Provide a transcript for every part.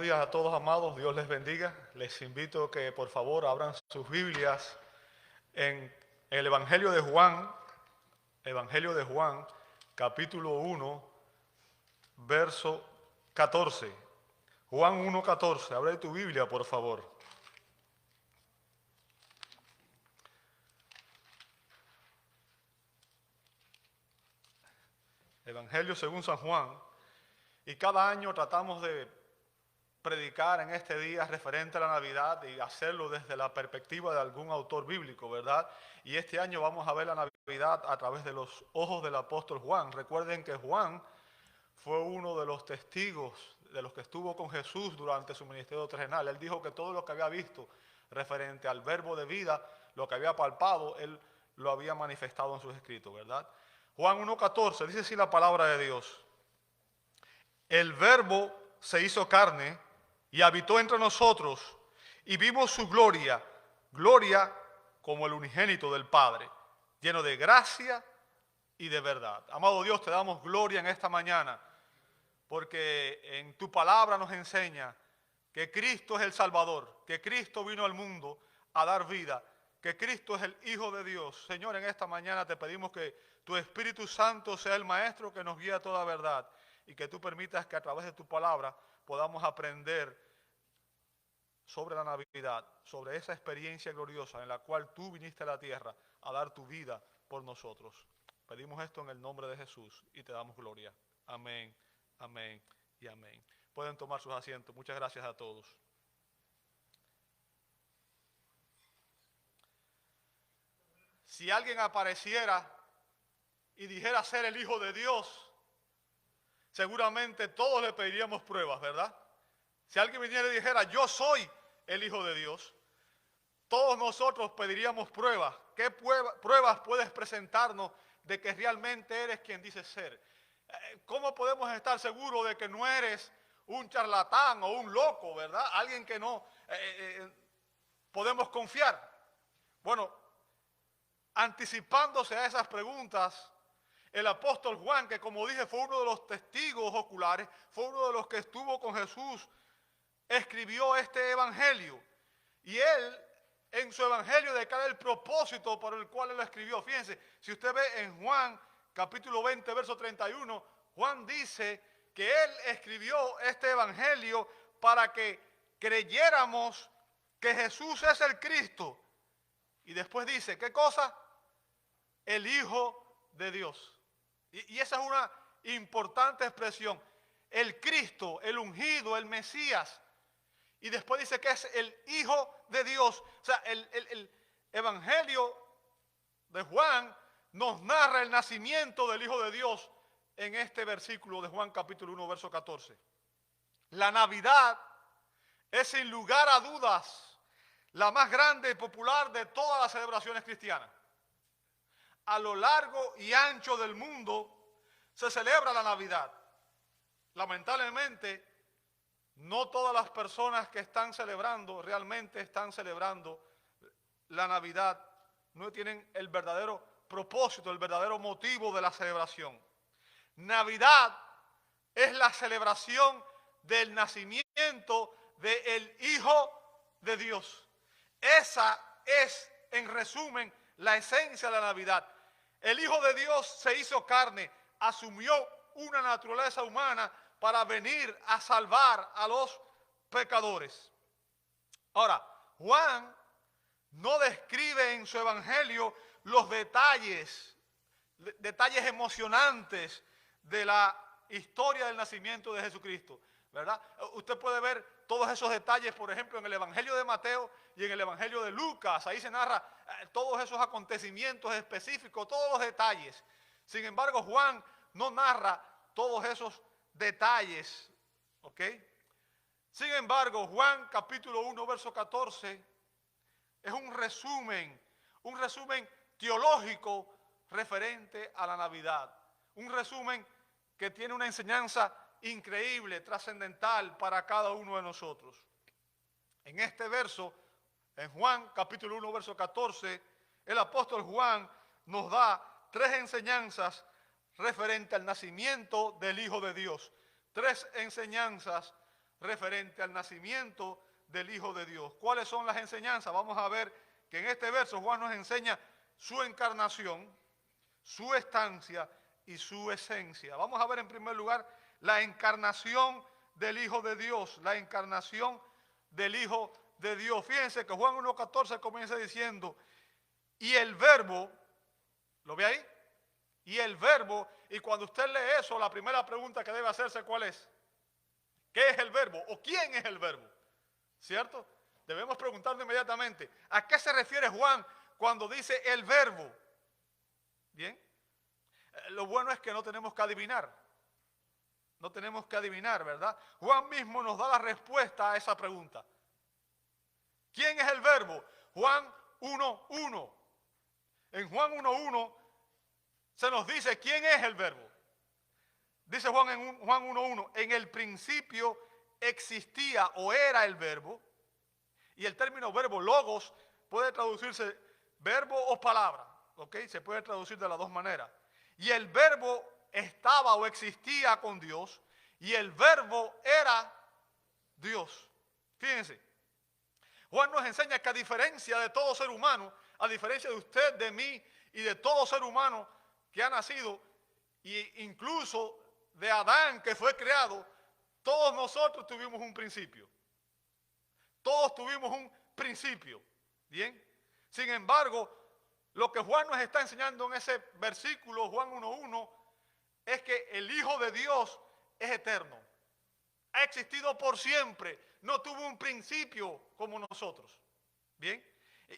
días a todos, amados. Dios les bendiga. Les invito a que por favor abran sus Biblias en el Evangelio de Juan, capítulo 1, verso 14. Juan 1:14. Abre tu Biblia, por favor. Evangelio según San Juan. Y cada año tratamos de predicar en este día referente a la Navidad y hacerlo desde la perspectiva de algún autor bíblico, ¿verdad? Y este año vamos a ver la Navidad a través de los ojos del apóstol Juan. Recuerden que Juan fue uno de los testigos de los que estuvo con Jesús durante su ministerio terrenal. Él dijo que todo lo que había visto referente al verbo de vida, lo que había palpado, él lo había manifestado en sus escritos, ¿verdad? Juan 1:14 dice así la palabra de Dios: el verbo se hizo carne y habitó entre nosotros, y vimos su gloria, gloria como el unigénito del Padre, lleno de gracia y de verdad. Amado Dios, te damos gloria en esta mañana, porque en tu palabra nos enseña que Cristo es el Salvador, que Cristo vino al mundo a dar vida, que Cristo es el Hijo de Dios. Señor, en esta mañana te pedimos que tu Espíritu Santo sea el Maestro que nos guía a toda verdad, y que tú permitas que a través de tu palabra podamos aprender sobre la Navidad, sobre esa experiencia gloriosa en la cual tú viniste a la tierra a dar tu vida por nosotros. Pedimos esto en el nombre de Jesús y te damos gloria. Amén, amén y amén. Pueden tomar sus asientos. Muchas gracias a todos. Si alguien apareciera y dijera ser el Hijo de Dios, seguramente todos le pediríamos pruebas, ¿verdad? Si alguien viniera y dijera, yo soy el Hijo de Dios, todos nosotros pediríamos pruebas. ¿Qué pruebas puedes presentarnos de que realmente eres quien dices ser? ¿Cómo podemos estar seguros de que no eres un charlatán o un loco, ¿verdad? Alguien que no podemos confiar. Bueno, anticipándose a esas preguntas, el apóstol Juan, que como dije fue uno de los testigos oculares, fue uno de los que estuvo con Jesús, escribió este evangelio. Y él, en su evangelio, declara el propósito por el cual él lo escribió. Fíjense, si usted ve en Juan, capítulo 20, verso 31, Juan dice que él escribió este evangelio para que creyéramos que Jesús es el Cristo. Y después dice, ¿qué cosa? El Hijo de Dios. Y esa es una importante expresión. El Cristo, el ungido, el Mesías. Y después dice que es el Hijo de Dios. O sea, el Evangelio de Juan nos narra el nacimiento del Hijo de Dios en este versículo de Juan capítulo 1, verso 14. La Navidad es sin lugar a dudas la más grande y popular de todas las celebraciones cristianas. A lo largo y ancho del mundo se celebra la Navidad. Lamentablemente, no todas las personas que están celebrando realmente están celebrando la Navidad. No tienen el verdadero propósito, el verdadero motivo de la celebración. Navidad es la celebración del nacimiento del Hijo de Dios. Esa es, en resumen, la esencia de la Navidad. El Hijo de Dios se hizo carne, asumió una naturaleza humana para venir a salvar a los pecadores. Ahora, Juan no describe en su evangelio los detalles emocionantes de la historia del nacimiento de Jesucristo, ¿verdad? Usted puede ver todos esos detalles, por ejemplo, en el evangelio de Mateo y en el evangelio de Lucas. Ahí se narra todos esos acontecimientos específicos, todos los detalles. Sin embargo, Juan no narra todos esos detalles, ¿ok? Sin embargo, Juan capítulo 1, verso 14, es un resumen teológico referente a la Navidad. Un resumen que tiene una enseñanza increíble, trascendental para cada uno de nosotros. En este verso, en Juan capítulo 1, verso 14, el apóstol Juan nos da tres enseñanzas referente al nacimiento del Hijo de Dios. Tres enseñanzas referente al nacimiento del Hijo de Dios. ¿Cuáles son las enseñanzas? Vamos a ver que en este verso Juan nos enseña su encarnación, su estancia y su esencia. Vamos a ver en primer lugar la encarnación del Hijo de Dios, la encarnación del Hijo de Dios. Fíjense que Juan 1.14 comienza diciendo, y el verbo, ¿lo ve ahí? Y el verbo, y cuando usted lee eso, la primera pregunta que debe hacerse, ¿cuál es? ¿Qué es el verbo? ¿O quién es el verbo? ¿Cierto? Debemos preguntarnos inmediatamente, ¿a qué se refiere Juan cuando dice el verbo? Bien, lo bueno es que no tenemos que adivinar. No tenemos que adivinar, ¿verdad? Juan mismo nos da la respuesta a esa pregunta. ¿Quién es el verbo? Juan 1.1. En Juan 1.1 se nos dice quién es el verbo. Dice Juan en Juan 1.1, en el principio existía o era el verbo, y el término verbo, logos, puede traducirse verbo o palabra, ¿ok? Se puede traducir de las dos maneras. Y el verbo estaba o existía con Dios, y el verbo era Dios. Fíjense, Juan nos enseña que a diferencia de todo ser humano, a diferencia de usted, de mí y de todo ser humano que ha nacido, e incluso de Adán que fue creado, todos nosotros tuvimos un principio. Todos tuvimos un principio. ¿Bien? Sin embargo, lo que Juan nos está enseñando en ese versículo, Juan 1.1, es que el Hijo de Dios es eterno. Ha existido por siempre. No tuvo un principio como nosotros. ¿Bien?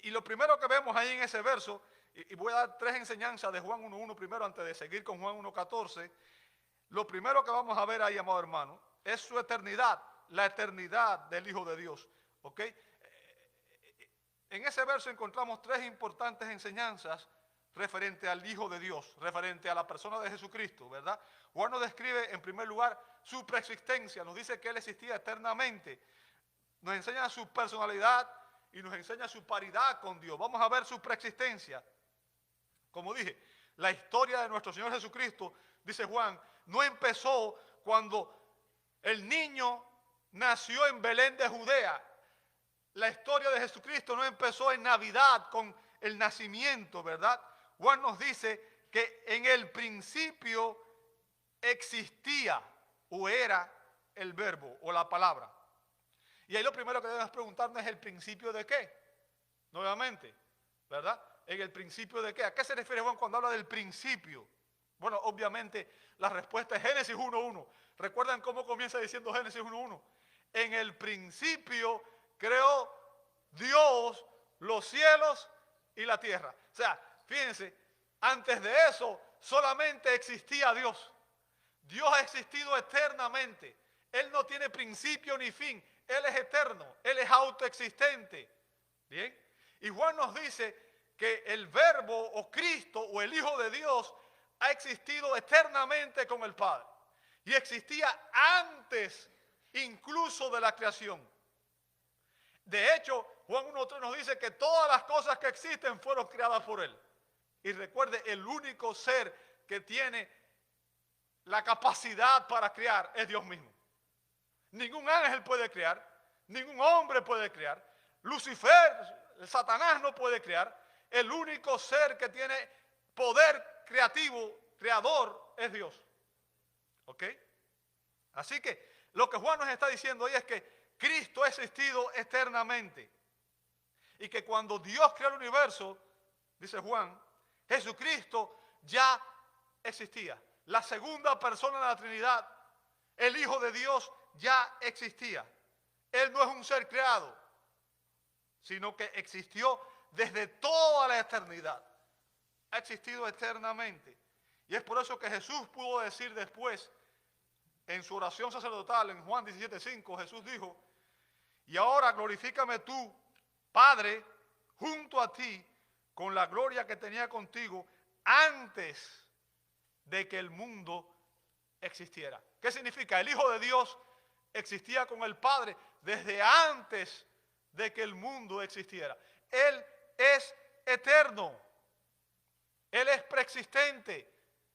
Y lo primero que vemos ahí en ese verso, y voy a dar tres enseñanzas de Juan 1.1 primero antes de seguir con Juan 1.14. Lo primero que vamos a ver ahí, amado hermano, es su eternidad, la eternidad del Hijo de Dios. ¿Ok? En ese verso encontramos tres importantes enseñanzas referente al Hijo de Dios, referente a la persona de Jesucristo, ¿verdad? Juan nos describe en primer lugar su preexistencia, nos dice que Él existía eternamente, nos enseña su personalidad y nos enseña su paridad con Dios. Vamos a ver su preexistencia. Como dije, la historia de nuestro Señor Jesucristo, dice Juan, no empezó cuando el niño nació en Belén de Judea. La historia de Jesucristo no empezó en Navidad con el nacimiento, ¿verdad? Juan nos dice que en el principio existía o era el verbo o la palabra. Y ahí lo primero que debemos preguntarnos es el principio de qué. Nuevamente, ¿verdad? En el principio de qué. ¿A qué se refiere Juan cuando habla del principio? Bueno, obviamente la respuesta es Génesis 1.1. ¿Recuerdan cómo comienza diciendo Génesis 1.1? En el principio creó Dios los cielos y la tierra. O sea, fíjense, antes de eso solamente existía Dios. Dios ha existido eternamente. Él no tiene principio ni fin. Él es eterno. Él es autoexistente. ¿Bien? Y Juan nos dice que el Verbo o Cristo o el Hijo de Dios ha existido eternamente con el Padre. Y existía antes incluso de la creación. De hecho, Juan 1.3 nos dice que todas las cosas que existen fueron creadas por Él. Y recuerde, el único ser que tiene la capacidad para crear es Dios mismo. Ningún ángel puede crear, ningún hombre puede crear, Lucifer, Satanás no puede crear. El único ser que tiene poder creativo, creador, es Dios. ¿Ok? Así que lo que Juan nos está diciendo hoy es que Cristo ha existido eternamente. Y que cuando Dios creó el universo, dice Juan, Jesucristo ya existía. La segunda persona de la Trinidad, el Hijo de Dios, ya existía. Él no es un ser creado, sino que existió desde toda la eternidad. Ha existido eternamente. Y es por eso que Jesús pudo decir después, en su oración sacerdotal, en Juan 17.5, Jesús dijo, y ahora glorifícame tú, Padre, junto a ti, con la gloria que tenía contigo antes de que el mundo existiera. ¿Qué significa? El Hijo de Dios existía con el Padre desde antes de que el mundo existiera. Él es eterno. Él es preexistente.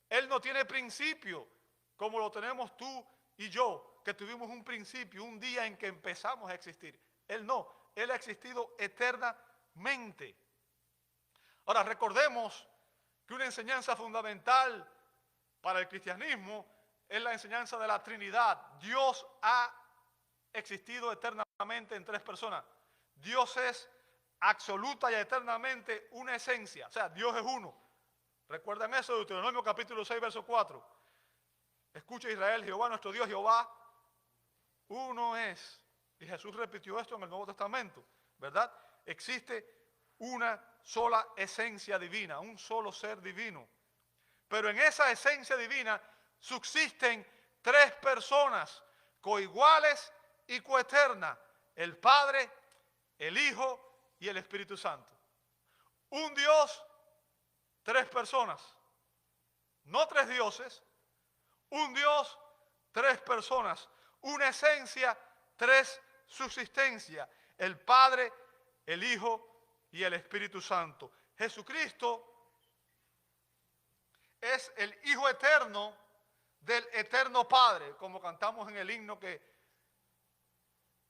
Él no tiene principio como lo tenemos tú y yo. que tuvimos un principio, un día en que empezamos a existir. Él no, Él ha existido eternamente. Ahora recordemos que una enseñanza fundamental para el cristianismo es la enseñanza de la Trinidad. Dios ha existido eternamente en tres personas. Dios es absoluta y eternamente una esencia, o sea, Dios es uno. Recuerden eso de Deuteronomio capítulo 6, verso 4. Escucha Israel, Jehová nuestro Dios, Jehová uno es. Y Jesús repitió esto en el Nuevo Testamento, ¿verdad? Existe una sola esencia divina, un solo ser divino. Pero en esa esencia divina subsisten tres personas coiguales y coeternas: el Padre, el Hijo y el Espíritu Santo. Un Dios, tres personas. No tres dioses. Un Dios, tres personas. Una esencia, tres subsistencias. El Padre, el Hijo y el Espíritu Santo. Jesucristo es el Hijo eterno del eterno Padre, como cantamos en el himno que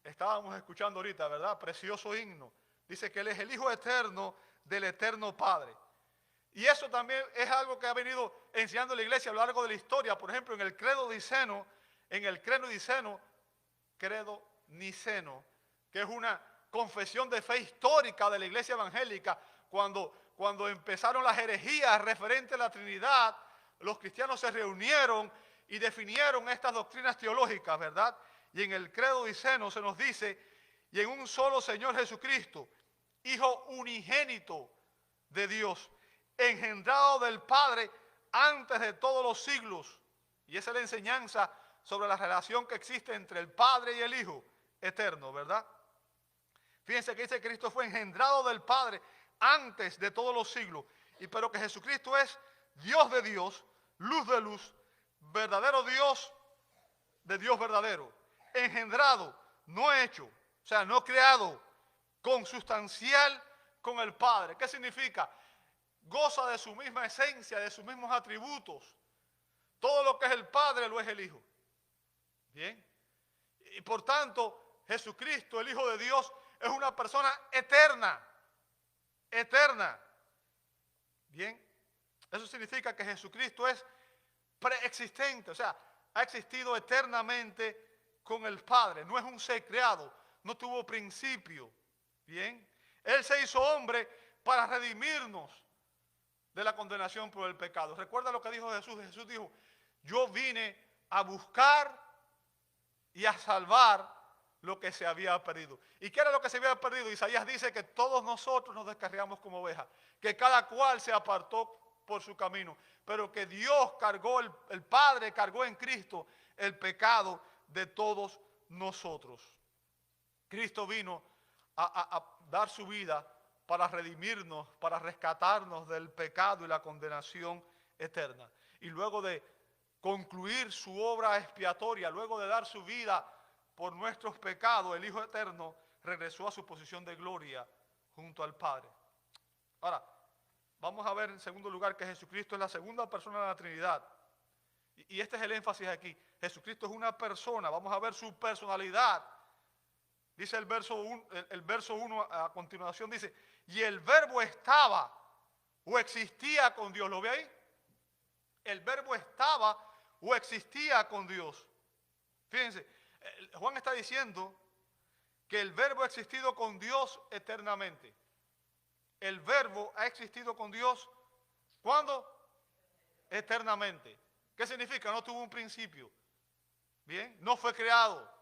estábamos escuchando ahorita, ¿verdad? Precioso himno. Dice que Él es el Hijo eterno del eterno Padre. Y eso también es algo que ha venido enseñando la iglesia a lo largo de la historia. Por ejemplo, en el credo niceno, credo niceno, que es una confesión de fe histórica de la iglesia evangélica, cuando empezaron las herejías referentes a la Trinidad, los cristianos se reunieron y definieron estas doctrinas teológicas, ¿verdad? Y en el credo niceno se nos dice: y en un solo Señor Jesucristo, Hijo unigénito de Dios, engendrado del Padre antes de todos los siglos. Y esa es la enseñanza sobre la relación que existe entre el Padre y el Hijo eterno, ¿verdad? Fíjense que dice que Cristo fue engendrado del Padre antes de todos los siglos. Pero que Jesucristo es Dios de Dios, luz de luz, verdadero Dios de Dios verdadero. Engendrado, no hecho, o sea, no creado, consustancial con el Padre. ¿Qué significa? Goza de su misma esencia, de sus mismos atributos. Todo lo que es el Padre lo es el Hijo. Bien. Y por tanto, Jesucristo, el Hijo de Dios, es una persona eterna. Eterna. Bien. Eso significa que Jesucristo es preexistente, o sea, ha existido eternamente con el Padre. No es un ser creado, no tuvo principio. Bien. Él se hizo hombre para redimirnos de la condenación por el pecado. Recuerda lo que dijo Jesús. Jesús dijo: yo vine a buscar y a salvar lo que se había perdido. ¿Y qué era lo que se había perdido? Isaías dice que todos nosotros nos descarriamos como ovejas, que cada cual se apartó por su camino, pero que Dios cargó, el Padre cargó en Cristo el pecado de todos nosotros. Cristo vino a dar su vida para redimirnos, para rescatarnos del pecado y la condenación eterna. Y luego de concluir su obra expiatoria, luego de dar su vida por nuestros pecados, el Hijo eterno regresó a su posición de gloria junto al Padre. Ahora, vamos a ver en segundo lugar que Jesucristo es la segunda persona de la Trinidad. Y este es el énfasis aquí. Jesucristo es una persona. Vamos a ver su personalidad. Dice el verso 1 a continuación, dice: y el verbo estaba o existía con Dios. ¿Lo ve ahí? El verbo estaba o existía con Dios. Fíjense, Juan está diciendo que el verbo ha existido con Dios eternamente. El verbo ha existido con Dios, ¿cuándo? Eternamente. ¿Qué significa? No tuvo un principio. Bien, no fue creado.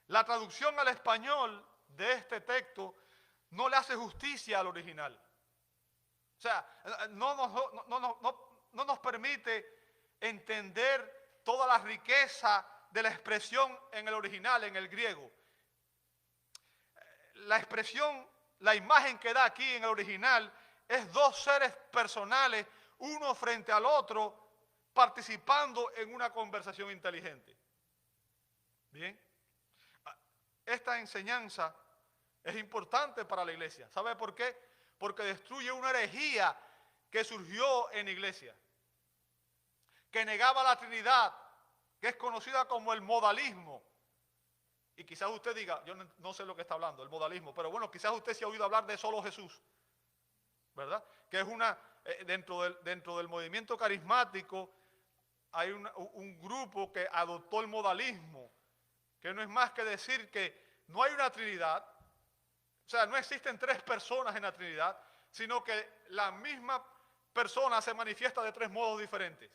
La traducción al español de este texto no le hace justicia al original. O sea, no nos permite entender toda la riqueza de la expresión en el original, en el griego. La expresión, la imagen que da aquí en el original es dos seres personales, uno frente al otro, participando en una conversación inteligente. Bien. Esta enseñanza es importante para la iglesia. ¿Sabe por qué? Porque destruye una herejía que surgió en la iglesia, que negaba la Trinidad, que es conocida como el modalismo. Y quizás usted diga, yo no sé lo que está hablando, el modalismo, pero bueno, quizás usted se ha oído hablar de solo Jesús, ¿verdad? Que es dentro del movimiento carismático hay un grupo que adoptó el modalismo, que no es más que decir que no hay una Trinidad, o sea, no existen tres personas en la Trinidad, sino que la misma persona se manifiesta de tres modos diferentes.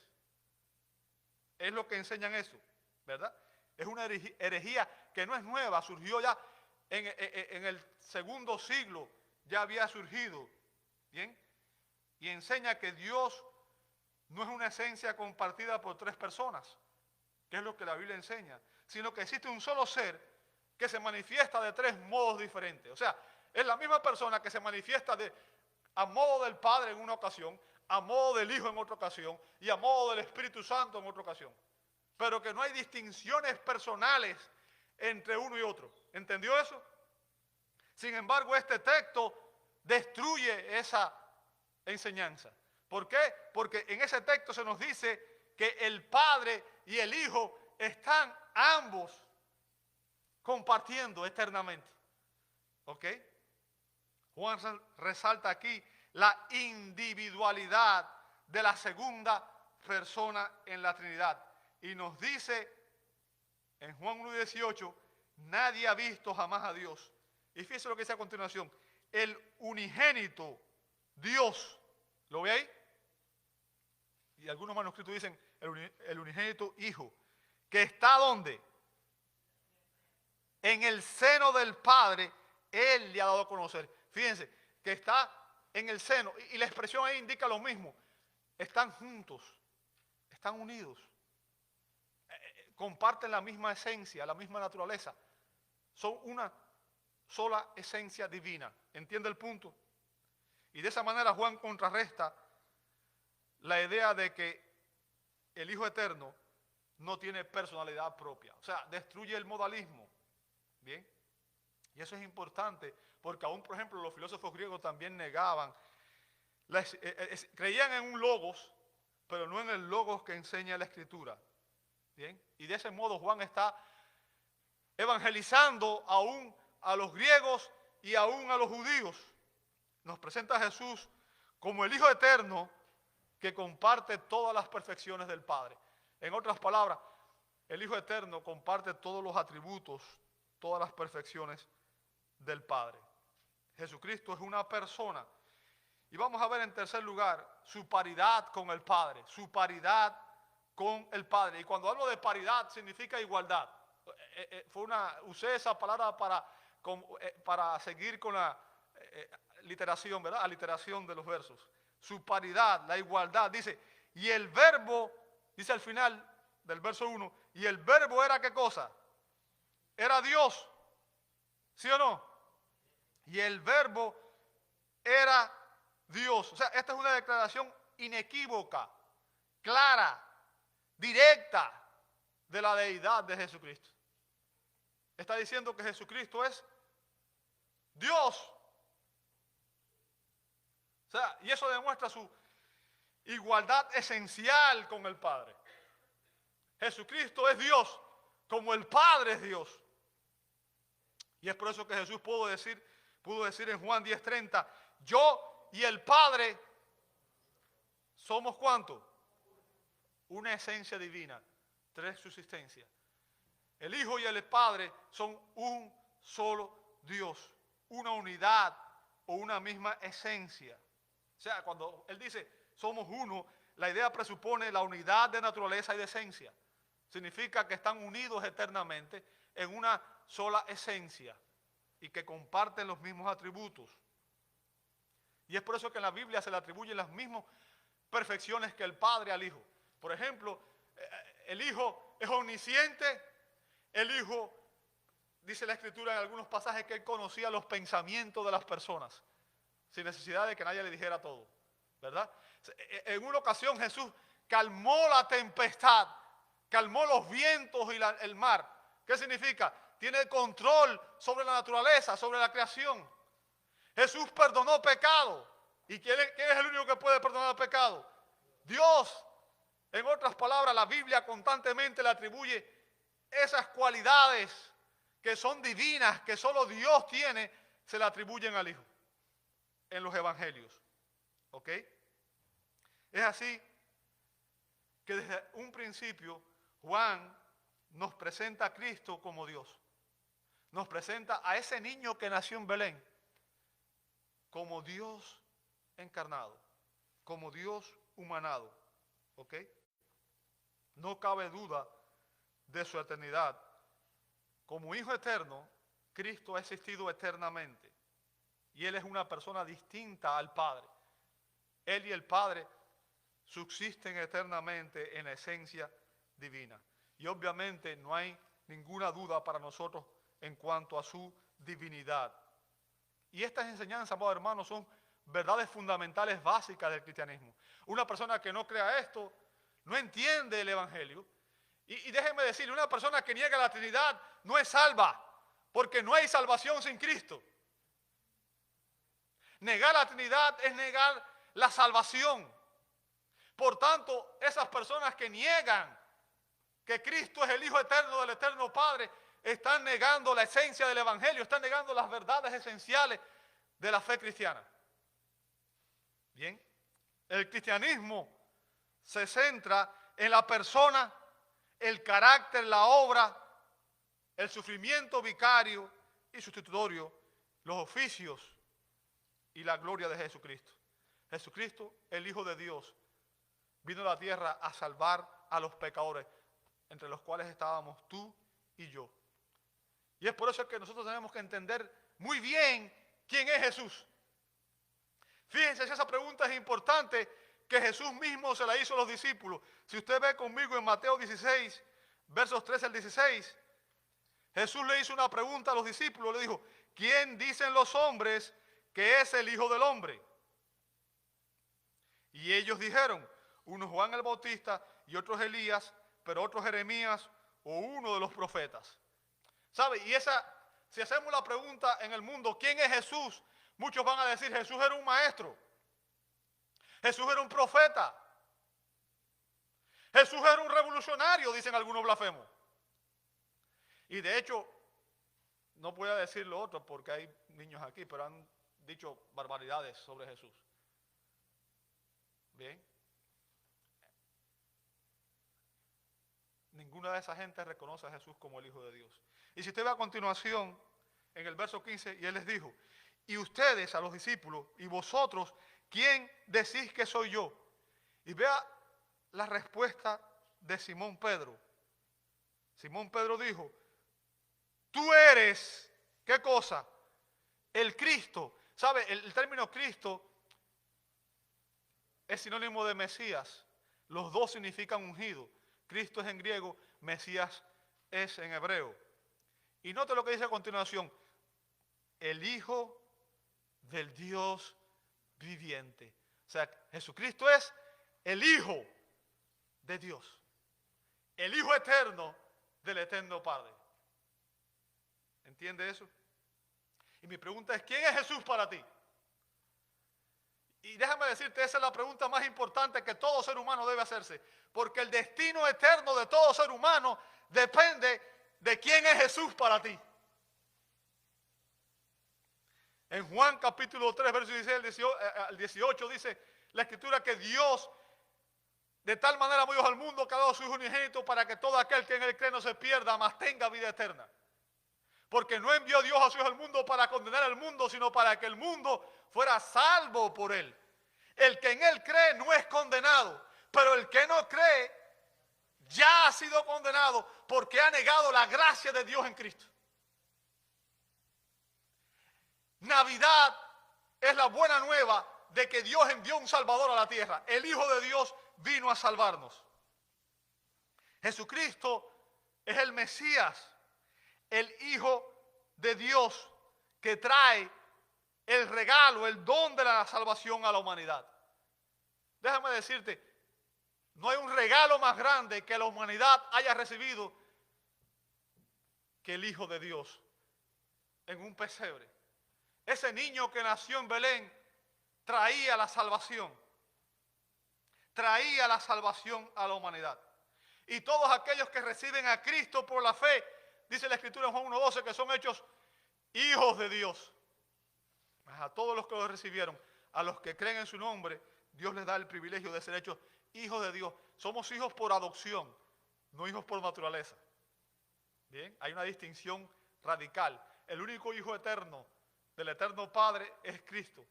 Es lo que enseñan eso, ¿verdad? Es una herejía que no es nueva, surgió ya en el segundo siglo, ya había surgido, ¿bien? Y enseña que Dios no es una esencia compartida por tres personas, que es lo que la Biblia enseña, sino que existe un solo ser que se manifiesta de tres modos diferentes. O sea, es la misma persona que se manifiesta a modo del Padre en una ocasión, a modo del Hijo en otra ocasión y a modo del Espíritu Santo en otra ocasión. Pero que no hay distinciones personales entre uno y otro. ¿Entendió eso? Sin embargo, este texto destruye esa enseñanza. ¿Por qué? Porque en ese texto se nos dice que el Padre y el Hijo están ambos compartiendo eternamente. ¿Ok? Juan resalta aquí la individualidad de la segunda persona en la Trinidad. Y nos dice en Juan 1:18, nadie ha visto jamás a Dios. Y fíjense lo que dice a continuación, el unigénito Dios, ¿lo ve ahí? Y algunos manuscritos dicen el unigénito Hijo, que está ¿dónde? En el seno del Padre, Él le ha dado a conocer. Fíjense, que está en el seno, y la expresión ahí indica lo mismo, están juntos, están unidos, comparten la misma esencia, la misma naturaleza, son una sola esencia divina. ¿Entiende el punto? Y de esa manera Juan contrarresta la idea de que el Hijo Eterno no tiene personalidad propia. O sea, destruye el modalismo. ¿Bien? Y eso es importante porque aún, por ejemplo, los filósofos griegos también negaban, creían en un logos, pero no en el logos que enseña la Escritura. ¿Bien? Y de ese modo Juan está evangelizando aún a los griegos y aún a los judíos. Nos presenta a Jesús como el Hijo Eterno que comparte todas las perfecciones del Padre. En otras palabras, el Hijo Eterno comparte todos los atributos, todas las perfecciones del Padre. Jesucristo es una persona. Y vamos a ver en tercer lugar su paridad con el Padre, su paridad con el Padre. Y cuando hablo de paridad significa igualdad. Usé esa palabra para seguir con la literación, ¿verdad? Aliteración de los versos. Su paridad, la igualdad, dice, y el verbo, dice al final del verso 1, y el verbo era ¿qué cosa? Era Dios, ¿sí o no? Y el verbo era Dios. O sea, esta es una declaración inequívoca, clara, directa de la deidad de Jesucristo. Está diciendo que Jesucristo es Dios. O sea, y eso demuestra su igualdad esencial con el Padre. Jesucristo es Dios, como el Padre es Dios. Y es por eso que Jesús pudo decir en Juan 10:30, yo y el Padre somos ¿cuánto? Una esencia divina, tres subsistencias. El Hijo y el Padre son un solo Dios, una unidad o una misma esencia. O sea, cuando Él dice somos uno, la idea presupone la unidad de naturaleza y de esencia. Significa que están unidos eternamente en una sola esencia y que comparten los mismos atributos. Y es por eso que en la Biblia se le atribuyen las mismas perfecciones que el Padre al Hijo. Por ejemplo, el Hijo es omnisciente, el Hijo, dice la Escritura en algunos pasajes, que Él conocía los pensamientos de las personas, sin necesidad de que nadie le dijera todo, ¿verdad? En una ocasión Jesús calmó la tempestad, calmó los vientos y el mar. ¿Qué significa? Tiene control sobre la naturaleza, sobre la creación. Jesús perdonó pecado. ¿Y quién es el único que puede perdonar el pecado? Dios. En otras palabras, la Biblia constantemente le atribuye esas cualidades que son divinas, que solo Dios tiene, se le atribuyen al Hijo en los evangelios. ¿Ok? Es así que desde un principio Juan nos presenta a Cristo como Dios. Nos presenta a ese niño que nació en Belén como Dios encarnado, como Dios humanado. ¿Ok? No cabe duda de su eternidad. Como Hijo eterno, Cristo ha existido eternamente. Y Él es una persona distinta al Padre. Él y el Padre subsisten eternamente en la esencia divina. Y obviamente no hay ninguna duda para nosotros en cuanto a su divinidad. Y estas enseñanzas, amados hermanos, son verdades fundamentales básicas del cristianismo. Una persona que no crea esto no entiende el Evangelio. Y déjenme decirle, una persona que niega la Trinidad no es salva, porque no hay salvación sin Cristo. Negar la Trinidad es negar la salvación. Por tanto, esas personas que niegan que Cristo es el Hijo eterno del eterno Padre, están negando la esencia del Evangelio, están negando las verdades esenciales de la fe cristiana. Bien, el cristianismo se centra en la persona, el carácter, la obra, el sufrimiento vicario y sustitutorio, los oficios y la gloria de Jesucristo. Jesucristo, el Hijo de Dios, vino a la tierra a salvar a los pecadores, entre los cuales estábamos tú y yo. Y es por eso que nosotros tenemos que entender muy bien quién es Jesús. Fíjense si esa pregunta es importante, que Jesús mismo se la hizo a los discípulos. Si usted ve conmigo en Mateo 16, versos 13 al 16, Jesús le hizo una pregunta a los discípulos, le dijo, ¿quién dicen los hombres que es el Hijo del Hombre? Y ellos dijeron, uno Juan el Bautista y otros Elías, pero otros Jeremías o uno de los profetas. ¿Sabe? Y si hacemos la pregunta en el mundo, ¿quién es Jesús? Muchos van a decir, Jesús era un maestro. Jesús era un profeta. Jesús era un revolucionario, dicen algunos blasfemos. Y de hecho, no voy a decir lo otro porque hay niños aquí, pero han dicho barbaridades sobre Jesús. Bien. Ninguna de esa gente reconoce a Jesús como el Hijo de Dios. Y si usted ve a continuación, en el verso 15, y Él les dijo, y ustedes, a los discípulos, y vosotros, ¿quién decís que soy yo? Y vea la respuesta de Simón Pedro. Simón Pedro dijo, tú eres, ¿qué cosa? El Cristo. ¿Sabe? El término Cristo es sinónimo de Mesías. Los dos significan ungido. Cristo es en griego, Mesías es en hebreo. Y note lo que dice a continuación, el Hijo del Dios viviente. O sea, Jesucristo es el Hijo de Dios, el Hijo eterno del eterno Padre. ¿Entiende eso? Y mi pregunta es, ¿quién es Jesús para ti? Y déjame decirte, esa es la pregunta más importante que todo ser humano debe hacerse, porque el destino eterno de todo ser humano depende de quién es Jesús para ti. En Juan capítulo 3, verso 16 al 18 dice la Escritura que Dios de tal manera amó Dios al mundo que ha dado a su Hijo unigénito para que todo aquel que en él cree no se pierda, mas tenga vida eterna. Porque no envió Dios a su Hijo al mundo para condenar al mundo, sino para que el mundo fuera salvo por él. El que en él cree no es condenado, pero el que no cree ya ha sido condenado porque ha negado la gracia de Dios en Cristo. Navidad es la buena nueva de que Dios envió un Salvador a la tierra. El Hijo de Dios vino a salvarnos. Jesucristo es el Mesías, el Hijo de Dios que trae el regalo, el don de la salvación a la humanidad. Déjame decirte, no hay un regalo más grande que la humanidad haya recibido que el Hijo de Dios en un pesebre. Ese niño que nació en Belén traía la salvación. traía la salvación a la humanidad. Y todos aquellos que reciben a Cristo por la fe, dice la Escritura en Juan 1:12, que son hechos hijos de Dios. A todos los que lo recibieron, a los que creen en su nombre, Dios les da el privilegio de ser hechos hijos de Dios. Somos hijos por adopción, no hijos por naturaleza. Bien, hay una distinción radical. El único hijo eterno del eterno Padre es Cristo.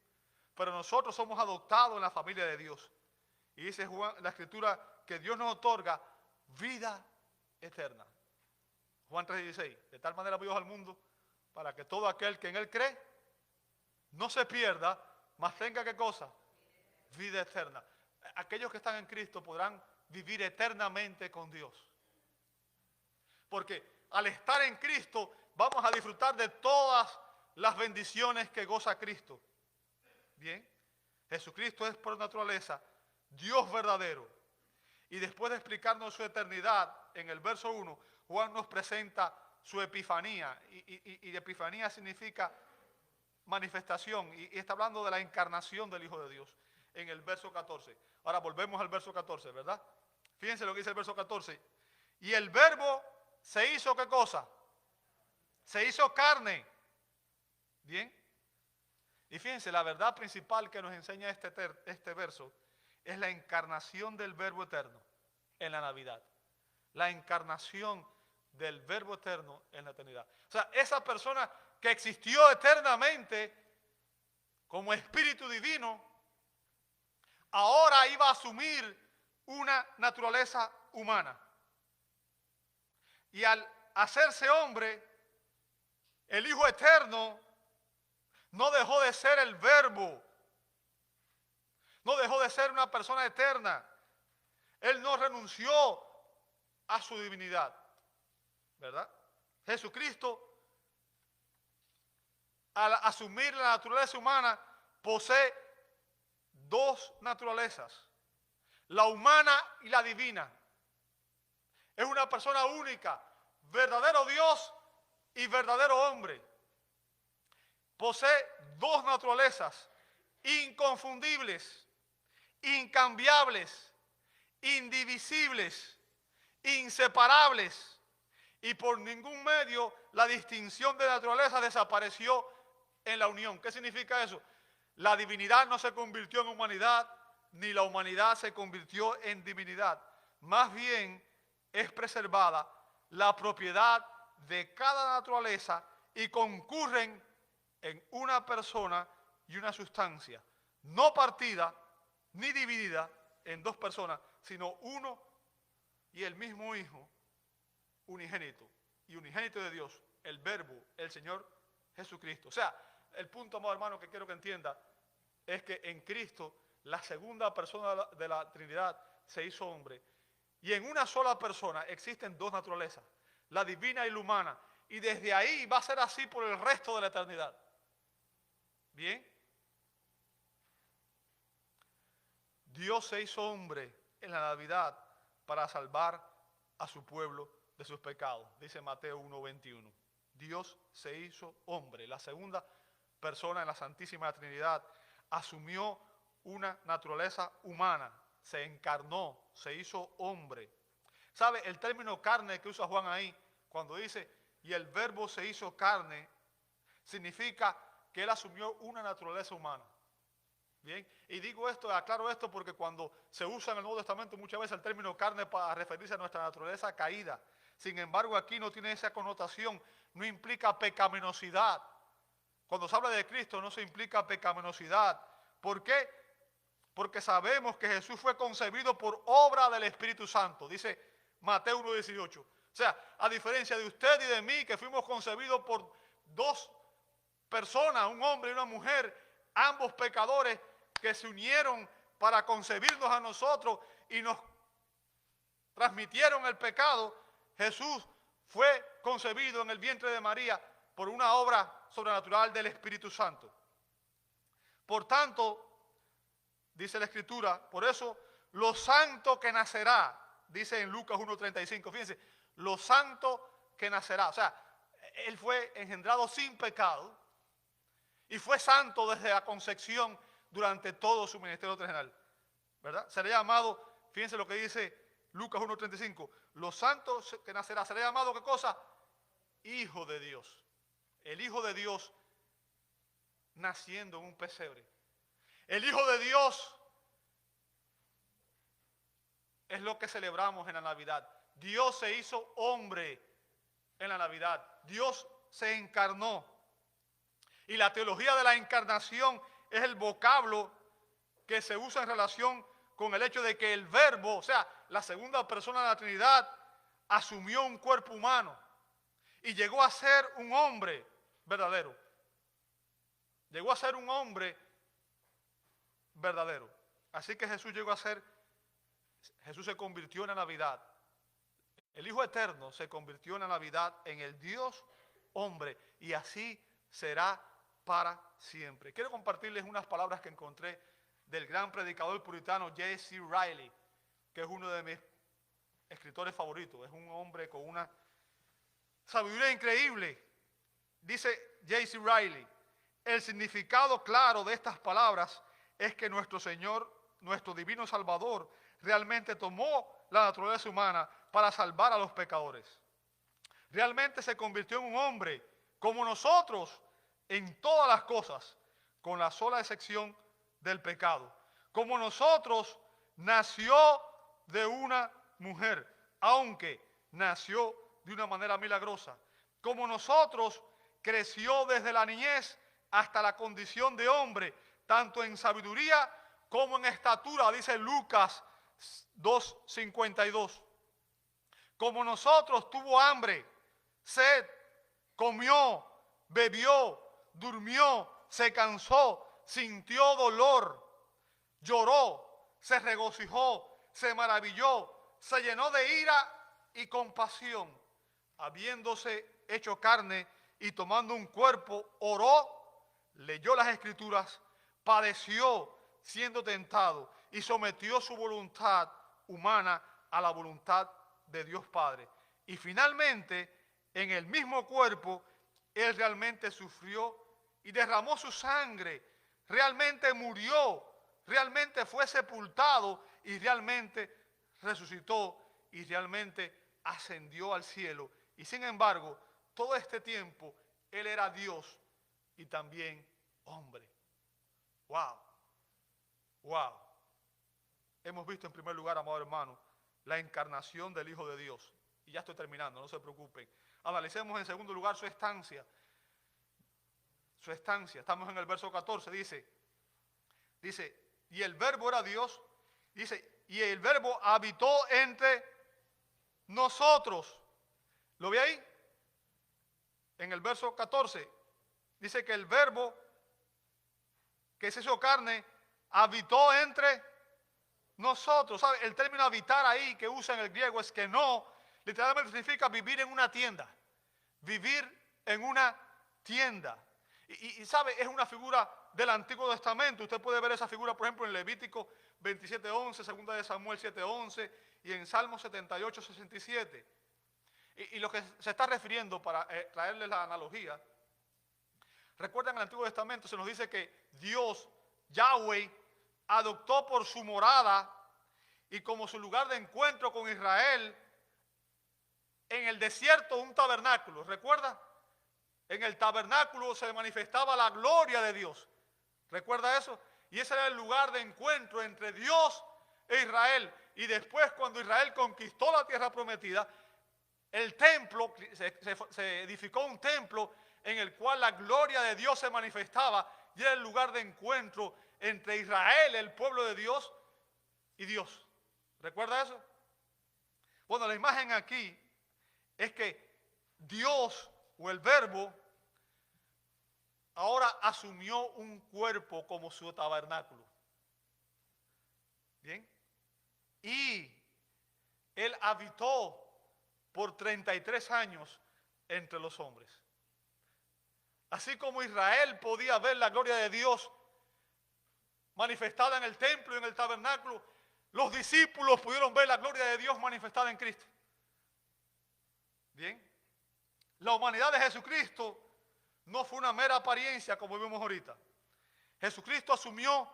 Pero nosotros somos adoptados en la familia de Dios. Y dice Juan, la Escritura que Dios nos otorga vida eterna. Juan 3:16. De tal manera Dios al mundo para que todo aquel que en Él cree no se pierda, mas tenga ¿qué cosa? Vida eterna. Aquellos que están en Cristo podrán vivir eternamente con Dios. Porque al estar en Cristo vamos a disfrutar de todas las bendiciones que goza Cristo. Bien, Jesucristo es por naturaleza Dios verdadero. Y después de explicarnos su eternidad, en el verso 1, Juan nos presenta su epifanía. Y epifanía significa manifestación. Y está hablando de la encarnación del Hijo de Dios en el verso 14. Ahora volvemos al verso 14, ¿verdad? Fíjense lo que dice el verso 14. Y el verbo se hizo ¿qué cosa? Se hizo carne. Bien. Y fíjense, la verdad principal que nos enseña este verso es la encarnación del Verbo eterno en la Navidad. La encarnación del Verbo eterno en la eternidad. O sea, esa persona que existió eternamente como espíritu divino, ahora iba a asumir una naturaleza humana. Y al hacerse hombre, el Hijo eterno no dejó de ser el Verbo. No dejó de ser una persona eterna. Él no renunció a su divinidad. ¿Verdad? Jesucristo, al asumir la naturaleza humana, posee dos naturalezas. La humana y la divina. Es una persona única, verdadero Dios y verdadero hombre. Posee dos naturalezas inconfundibles, incambiables, indivisibles, inseparables. Y por ningún medio la distinción de naturaleza desapareció en la unión. ¿Qué significa eso? La divinidad no se convirtió en humanidad, ni la humanidad se convirtió en divinidad. Más bien es preservada la propiedad de cada naturaleza y concurren en una persona y una sustancia, no partida ni dividida en dos personas, sino uno y el mismo Hijo, unigénito y unigénito de Dios, el Verbo, el Señor Jesucristo. O sea, el punto, amado hermano, que quiero que entienda es que en Cristo la segunda persona de la Trinidad se hizo hombre. Y en una sola persona existen dos naturalezas, la divina y la humana. Y desde ahí va a ser así por el resto de la eternidad. ¿Bien? Dios se hizo hombre en la Navidad para salvar a su pueblo de sus pecados. Dice Mateo 1:21. Dios se hizo hombre. La segunda persona en la Santísima Trinidad asumió una naturaleza humana. Se encarnó, se hizo hombre. ¿Sabe? El término carne que usa Juan ahí, cuando dice, y el Verbo se hizo carne, significa que Él asumió una naturaleza humana. Bien, y digo esto, aclaro esto porque cuando se usa en el Nuevo Testamento muchas veces el término carne para referirse a nuestra naturaleza caída. Sin embargo, aquí no tiene esa connotación, no implica pecaminosidad. Cuando se habla de Cristo no se implica pecaminosidad. ¿Por qué? Porque sabemos que Jesús fue concebido por obra del Espíritu Santo, dice Mateo 1:18. O sea, a diferencia de usted y de mí, que fuimos concebidos por dos personas, un hombre y una mujer, ambos pecadores que se unieron para concebirnos a nosotros y nos transmitieron el pecado, Jesús fue concebido en el vientre de María por una obra sobrenatural del Espíritu Santo. Por tanto, dice la Escritura, por eso lo santo que nacerá, dice en Lucas 1:35, fíjense, lo santo que nacerá, o sea, Él fue engendrado sin pecado y fue santo desde la concepción durante todo su ministerio terrenal. ¿verdad? Será llamado, fíjense lo que dice Lucas 1:35, los santos que nacerá, será llamado, ¿qué cosa? Hijo de Dios. El Hijo de Dios naciendo en un pesebre. El Hijo de Dios es lo que celebramos en la Navidad. Dios se hizo hombre en la Navidad. Dios se encarnó. Y la teología de la encarnación es el vocablo que se usa en relación con el hecho de que el Verbo, o sea, la segunda persona de la Trinidad, asumió un cuerpo humano y llegó a ser un hombre verdadero. Llegó a ser un hombre verdadero. Así que Jesús se convirtió en la Navidad. El Hijo Eterno se convirtió en la Navidad en el Dios hombre y así será para siempre. Quiero compartirles unas palabras que encontré del gran predicador puritano J.C. Ryle, que es uno de mis escritores favoritos. Es un hombre con una sabiduría increíble. Dice J.C. Ryle, el significado claro de estas palabras es que nuestro Señor, nuestro divino Salvador, realmente tomó la naturaleza humana para salvar a los pecadores. Realmente se convirtió en un hombre como nosotros en todas las cosas, con la sola excepción del pecado. Como nosotros, nació de una mujer, aunque nació de una manera milagrosa. Como nosotros, creció desde la niñez hasta la condición de hombre, tanto en sabiduría como en estatura, dice Lucas 2:52. Como nosotros, tuvo hambre, sed, comió, bebió, durmió, se cansó, sintió dolor, lloró, se regocijó, se maravilló, se llenó de ira y compasión, habiéndose hecho carne y tomando un cuerpo, oró, leyó las Escrituras, padeció siendo tentado y sometió su voluntad humana a la voluntad de Dios Padre. Y finalmente, en el mismo cuerpo, Él realmente sufrió y derramó su sangre, realmente murió, realmente fue sepultado y realmente resucitó y realmente ascendió al cielo. Y sin embargo, todo este tiempo, Él era Dios y también hombre. ¡Wow! ¡Wow! Hemos visto en primer lugar, amado hermano, la encarnación del Hijo de Dios. Y ya estoy terminando, no se preocupen. Analicemos en segundo lugar su estancia. Su estancia. Estamos en el verso 14. Dice, y el Verbo era Dios. Dice, y el Verbo habitó entre nosotros. ¿Lo ve ahí? En el verso 14. Dice que el Verbo que se hizo carne habitó entre nosotros. ¿Sabe? El término habitar ahí que usa en el griego es que no, literalmente significa vivir en una tienda. Vivir en una tienda. Y sabe, es una figura del Antiguo Testamento. Usted puede ver esa figura, por ejemplo, en Levítico 27:11, segunda de Samuel 7:11 y en Salmo 78:67. Y lo que se está refiriendo, para traerles la analogía, recuerdan en el Antiguo Testamento se nos dice que Dios, Yahweh, adoptó por su morada y como su lugar de encuentro con Israel en el desierto un tabernáculo. ¿Recuerda? En el tabernáculo se manifestaba la gloria de Dios. ¿Recuerda eso? Y ese era el lugar de encuentro entre Dios e Israel. Y después, cuando Israel conquistó la tierra prometida, el templo, se edificó un templo en el cual la gloria de Dios se manifestaba y era el lugar de encuentro entre Israel, el pueblo de Dios, y Dios. ¿Recuerda eso? Bueno, la imagen aquí es que Dios o el Verbo ahora asumió un cuerpo como su tabernáculo. ¿Bien? Y Él habitó por 33 años entre los hombres. Así como Israel podía ver la gloria de Dios manifestada en el templo y en el tabernáculo, los discípulos pudieron ver la gloria de Dios manifestada en Cristo. Bien. La humanidad de Jesucristo no fue una mera apariencia como vimos ahorita. Jesucristo asumió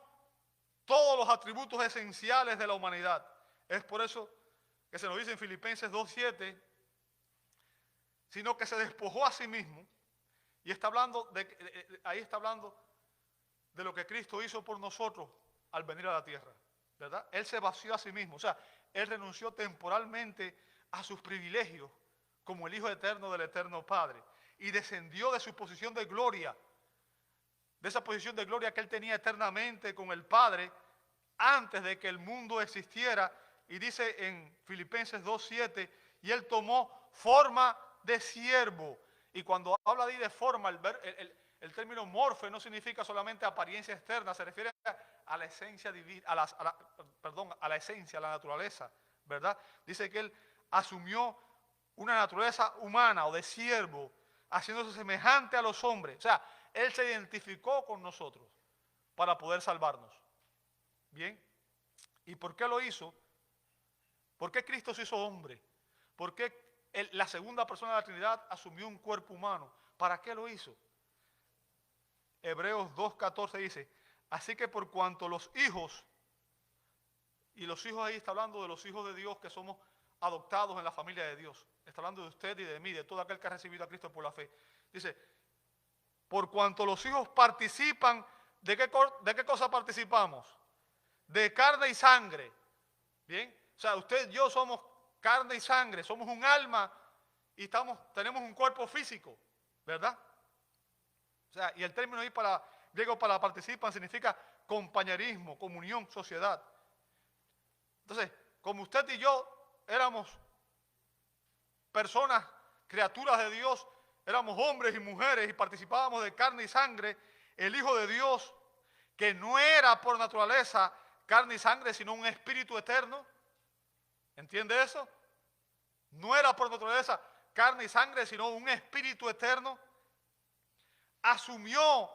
todos los atributos esenciales de la humanidad. Es por eso que se nos dice en Filipenses 2:7, sino que se despojó a sí mismo, y está hablando ahí está hablando de lo que Cristo hizo por nosotros al venir a la tierra, ¿verdad? Él se vació a sí mismo, o sea, Él renunció temporalmente a sus privilegios como el Hijo eterno del eterno Padre y descendió de su posición de gloria, de esa posición de gloria que Él tenía eternamente con el Padre antes de que el mundo existiera. Y dice en Filipenses 2:7, y Él tomó forma de siervo. Y cuando habla de forma, el término morfe no significa solamente apariencia externa, se refiere a la esencia divina, a la esencia, a la naturaleza, ¿verdad? Dice que Él asumió una naturaleza humana o de siervo, haciéndose semejante a los hombres. O sea, Él se identificó con nosotros para poder salvarnos. Bien. ¿Y por qué lo hizo? ¿Por qué Cristo se hizo hombre? ¿Por qué la segunda persona de la Trinidad asumió un cuerpo humano? ¿Para qué lo hizo? Hebreos 2:14 dice, así que por cuanto los hijos, y los hijos ahí está hablando de los hijos de Dios que somos adoptados en la familia de Dios. Está hablando de usted y de mí, de todo aquel que ha recibido a Cristo por la fe. Dice, por cuanto los hijos participan, ¿de qué cosa participamos? De carne y sangre. Bien, o sea, usted y yo somos carne y sangre, somos un alma y tenemos un cuerpo físico, ¿verdad? O sea, y el término ahí griego para participan significa compañerismo, comunión, sociedad. Entonces, como usted y yo éramos personas, criaturas de Dios, éramos hombres y mujeres y participábamos de carne y sangre, el Hijo de Dios, que no era por naturaleza carne y sangre, sino un espíritu eterno. ¿Entiende eso? No era por naturaleza carne y sangre, sino un espíritu eterno. Asumió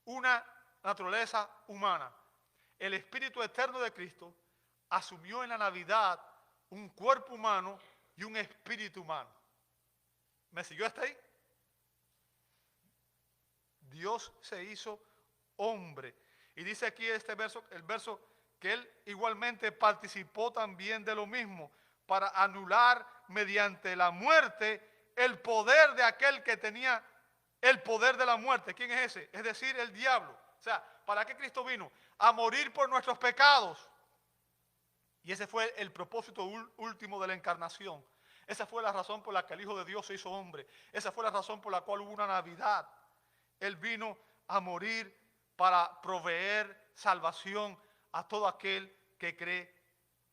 una naturaleza humana. El espíritu eterno de Cristo asumió en la Navidad un cuerpo humano y un espíritu humano. ¿Me siguió hasta ahí? Dios se hizo hombre. Y dice aquí el verso, que Él igualmente participó también de lo mismo, para anular mediante la muerte el poder de aquel que tenía el poder de la muerte. ¿Quién es ese? Es decir, el diablo. O sea, ¿para qué Cristo vino? A morir por nuestros pecados. Y ese fue el propósito último de la encarnación. Esa fue la razón por la que el Hijo de Dios se hizo hombre. Esa fue la razón por la cual hubo una Navidad. Él vino a morir para proveer salvación a todo aquel que cree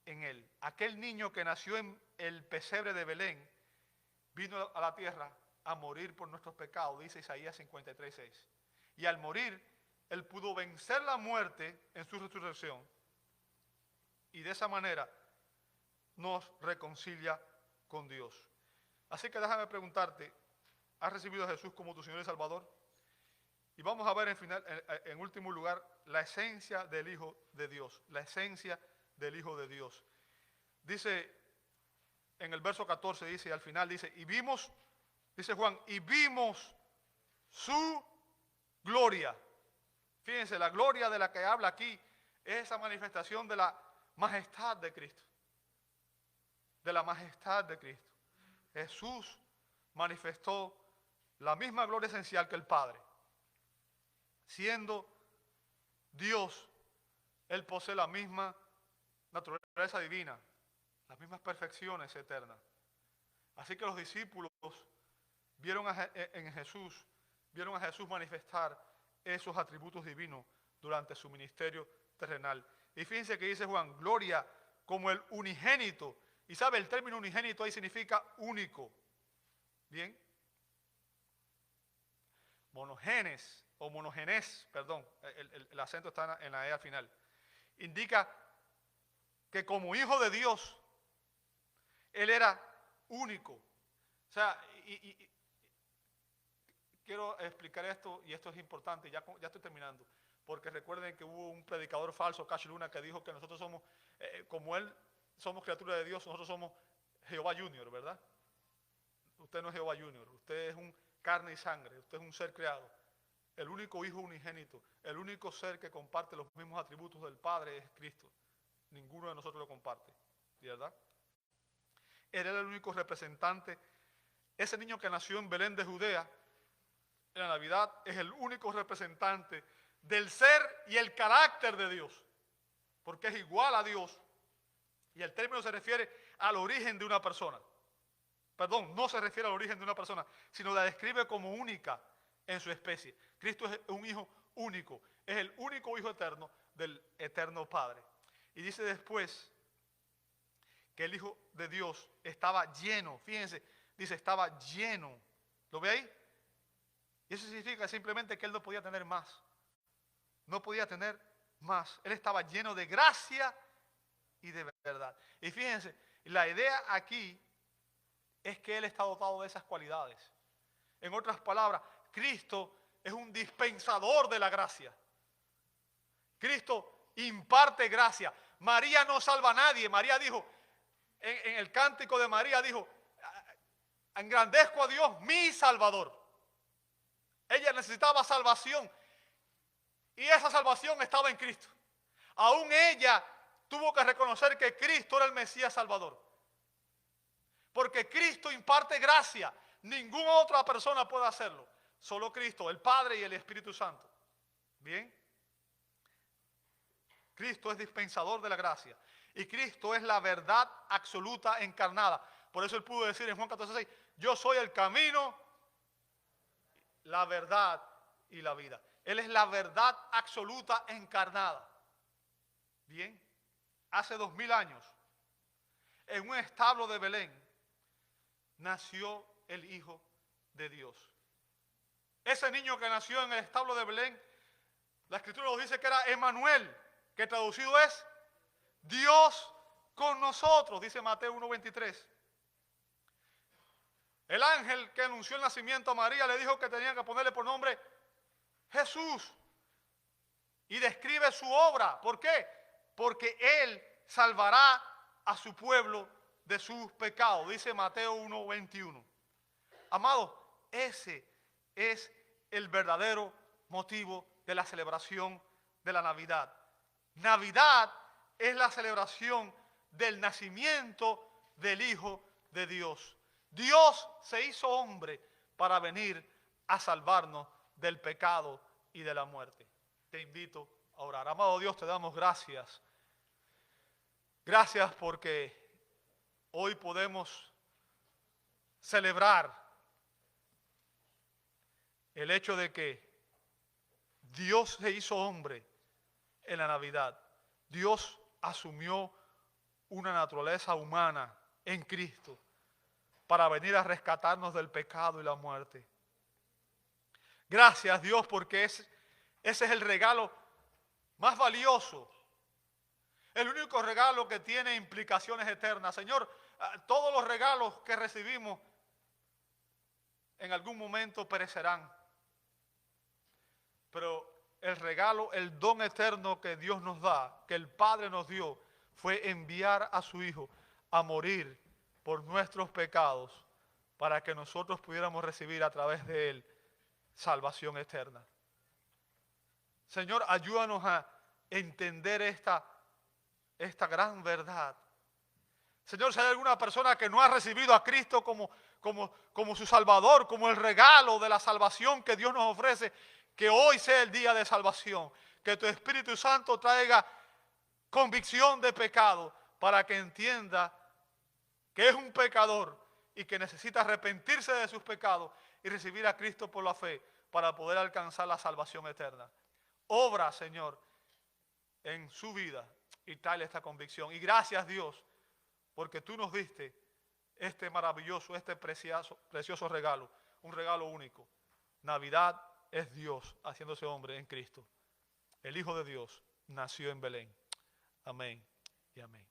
en Él. Aquel niño que nació en el pesebre de Belén vino a la tierra a morir por nuestros pecados, dice Isaías 53:6. Y al morir, Él pudo vencer la muerte en su resurrección. Y de esa manera nos reconcilia con Dios. Así que déjame preguntarte, ¿has recibido a Jesús como tu Señor y Salvador? Y vamos a ver en último lugar la esencia del Hijo de Dios. La esencia del Hijo de Dios. Dice en el verso 14, dice, y al final dice, y vimos, dice Juan, y vimos su gloria. Fíjense, la gloria de la que habla aquí es esa manifestación de la majestad de Cristo. De la majestad de Cristo. Jesús manifestó la misma gloria esencial que el Padre. Siendo Dios, Él posee la misma naturaleza divina, las mismas perfecciones eternas. Así que los discípulos vieron en Jesús, vieron a Jesús manifestar esos atributos divinos durante su ministerio terrenal. Y fíjense que dice Juan, gloria como el unigénito. Y sabe, el término unigénito ahí significa único. Bien. Monogenes, o monogenes, perdón, el acento está en la E al final. Indica que como hijo de Dios, Él era único. O sea, quiero explicar esto, y esto es importante, ya estoy terminando, porque recuerden que hubo un predicador falso, Cash Luna, que dijo que nosotros somos, como él, somos criaturas de Dios, nosotros somos Jehová Junior, ¿verdad? Usted no es Jehová Junior, usted es un carne y sangre, usted es un ser creado. el único Hijo unigénito, el único ser que comparte los mismos atributos del Padre es Cristo. Ninguno de nosotros lo comparte, ¿verdad? Él era el único representante. Ese niño que nació en Belén de Judea, en la Navidad, es el único representante del ser y el carácter de Dios, porque es igual a Dios. Y el término se refiere al origen de una persona. Perdón, no se refiere al origen de una persona, sino la describe como única en su especie. Cristo es un hijo único, es el único hijo eterno del eterno Padre. Y dice después que el Hijo de Dios estaba lleno, fíjense, dice estaba lleno. ¿Lo ve ahí? Y eso significa simplemente que él no podía tener más. No podía tener más. Él estaba lleno de gracia y de verdad. Y fíjense, la idea aquí es que él está dotado de esas cualidades. En otras palabras, Cristo es un dispensador de la gracia. Cristo imparte gracia. María no salva a nadie. María dijo, en el cántico de María dijo, engrandezco a Dios, mi Salvador. Ella necesitaba salvación y esa salvación estaba en Cristo. Aún ella tuvo que reconocer que Cristo era el Mesías Salvador. Porque Cristo imparte gracia. Ninguna otra persona puede hacerlo. Solo Cristo, el Padre y el Espíritu Santo. ¿Bien? Cristo es dispensador de la gracia. Y Cristo es la verdad absoluta encarnada. Por eso él pudo decir en Juan 14:6, yo soy el camino, la verdad y la vida. Él es la verdad absoluta encarnada. Bien, hace 2000 años, en un establo de Belén, nació el Hijo de Dios. Ese niño que nació en el establo de Belén, la Escritura nos dice que era Emmanuel, que traducido es Dios con nosotros, dice Mateo 1:23. El ángel que anunció el nacimiento a María le dijo que tenían que ponerle por nombre Jesús. Y describe su obra. ¿Por qué? Porque Él salvará a su pueblo de sus pecados, dice Mateo 1:21. Amados, ese es el verdadero motivo de la celebración de la Navidad. Navidad es la celebración del nacimiento del Hijo de Dios. Dios se hizo hombre para venir a salvarnos del pecado y de la muerte. Te invito a orar. Amado Dios, te damos gracias. Gracias porque hoy podemos celebrar el hecho de que Dios se hizo hombre en la Navidad. Dios asumió una naturaleza humana en Cristo para venir a rescatarnos del pecado y la muerte. Gracias, Dios, porque ese es el regalo más valioso, el único regalo que tiene implicaciones eternas. Señor, todos los regalos que recibimos en algún momento perecerán, pero el regalo, el don eterno que Dios nos da, que el Padre nos dio, fue enviar a su Hijo a morir por nuestros pecados para que nosotros pudiéramos recibir a través de Él salvación eterna. Señor, ayúdanos a entender esta gran verdad. Señor, si hay alguna persona que no ha recibido a Cristo como su Salvador, como el regalo de la salvación que Dios nos ofrece, que hoy sea el día de salvación, que tu Espíritu Santo traiga convicción de pecado para que entienda que es un pecador y que necesita arrepentirse de sus pecados y recibir a Cristo por la fe para poder alcanzar la salvación eterna. Obra, Señor, en su vida y trae esta convicción. Y gracias, Dios, porque tú nos diste este maravilloso, este precioso regalo, un regalo único. Navidad es Dios haciéndose hombre en Cristo. El Hijo de Dios nació en Belén. Amén y amén.